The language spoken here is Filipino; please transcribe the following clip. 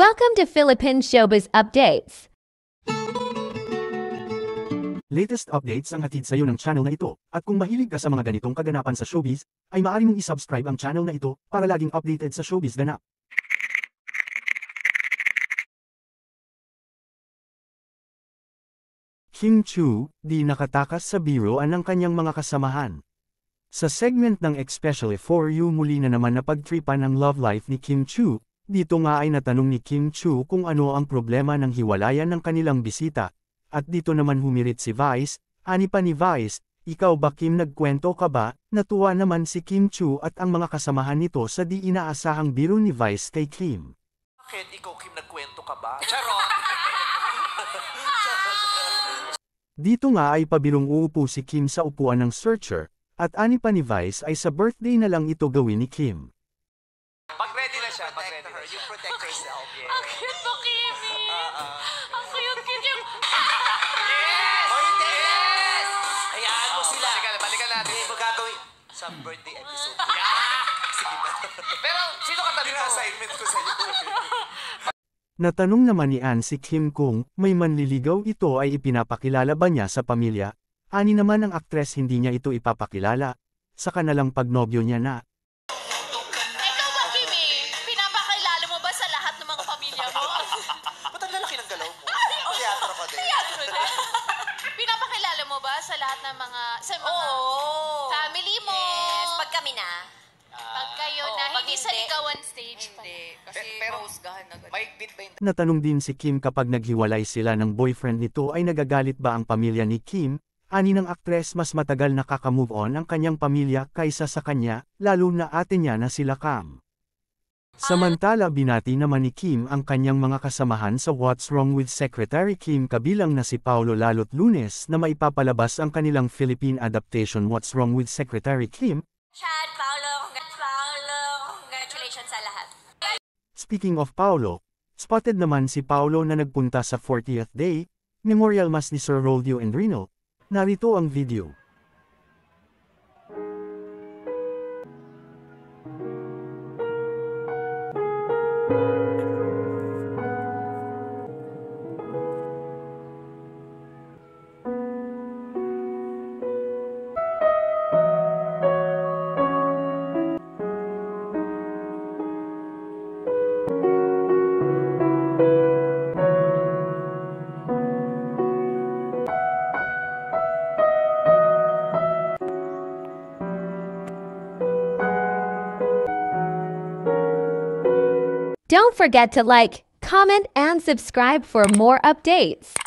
Welcome to Philippine Showbiz Updates. Latest updates ang hatid sa iyo ng channel na ito, at kung mahilig ka sa mga ganitong kaganapan sa showbiz, ay maaari mong i-subscribe ang channel na ito para laging updated sa showbiz ganap. Kim Chiu, di nakatakas sa biroan ng kanyang mga kasamahan. Sa segment ng Especially For You muli na naman napagtripan ang love life ni Kim Chiu. Dito nga ay natanong ni Kim Chiu kung ano ang problema ng hiwalayan ng kanilang bisita, at dito naman humirit si Vice, ani pa ni Vice, ikaw ba Kim nagkwento ka ba? Natuwa naman si Kim Chiu at ang mga kasamahan nito sa di inaasahang biro ni Vice kay Kim. Bakit ikaw Kim nagkwento ka ba? Charot! Dito nga ay pabirong uupo si Kim sa upuan ng searcher, at ani pa ni Vice ay sa birthday na lang ito gawin ni Kim. Pag ready na siya, pag ready na. You protect yourself. Yeah. Ang cute mo, Kimi! Ang cute yung... Yes! Oh, yes! Hayaan mo sila. Balikan natin. Hindi mo gagawin sa birthday episode. Sige na. Pero, sino katabi mo? Assignment ko sa iyo. Natanong naman ni Ann si Kim kung may manliligaw ito ay ipinapakilala ba niya sa pamilya. Ani naman ang aktres hindi niya ito ipapakilala. Sa kanalang pagnobyo niya na. Ikaw ba, Kimi? Pinapakilala mo ba sa lahat ng mga pamilya mo? Ba't ang lalaki ng galaw mo? Teatro ka din. Teatro na. Pinapakilala mo ba sa lahat ng mga... Sa mga family mo? Yes, pag kami na. Pag kayo na, pag hindi sa hindi. ligawan stage pa. Hindi, kasi Pero- mahusgahan agad. Mahigpit ba yung... Natanong din si Kim kapag naghiwalay sila ng boyfriend nito ay nagagalit ba ang pamilya ni Kim. Ani ng aktres mas matagal nakaka-move on ang kanyang pamilya kaysa sa kanya, lalo na ate niya na sila Cam. Samantala binati naman ni Kim ang kanyang mga kasamahan sa What's Wrong with Secretary Kim kabilang na si Paulo Lalot Lunes na maipapalabas ang kanilang Philippine adaptation What's Wrong with Secretary Kim. Chad, Paolo, congratulations sa lahat. Speaking of Paulo, spotted naman si Paulo na nagpunta sa 40th day, Memorial Mass ni Sir Roldio Enrino. Narito ang video. Don't forget to like, comment, and subscribe for more updates.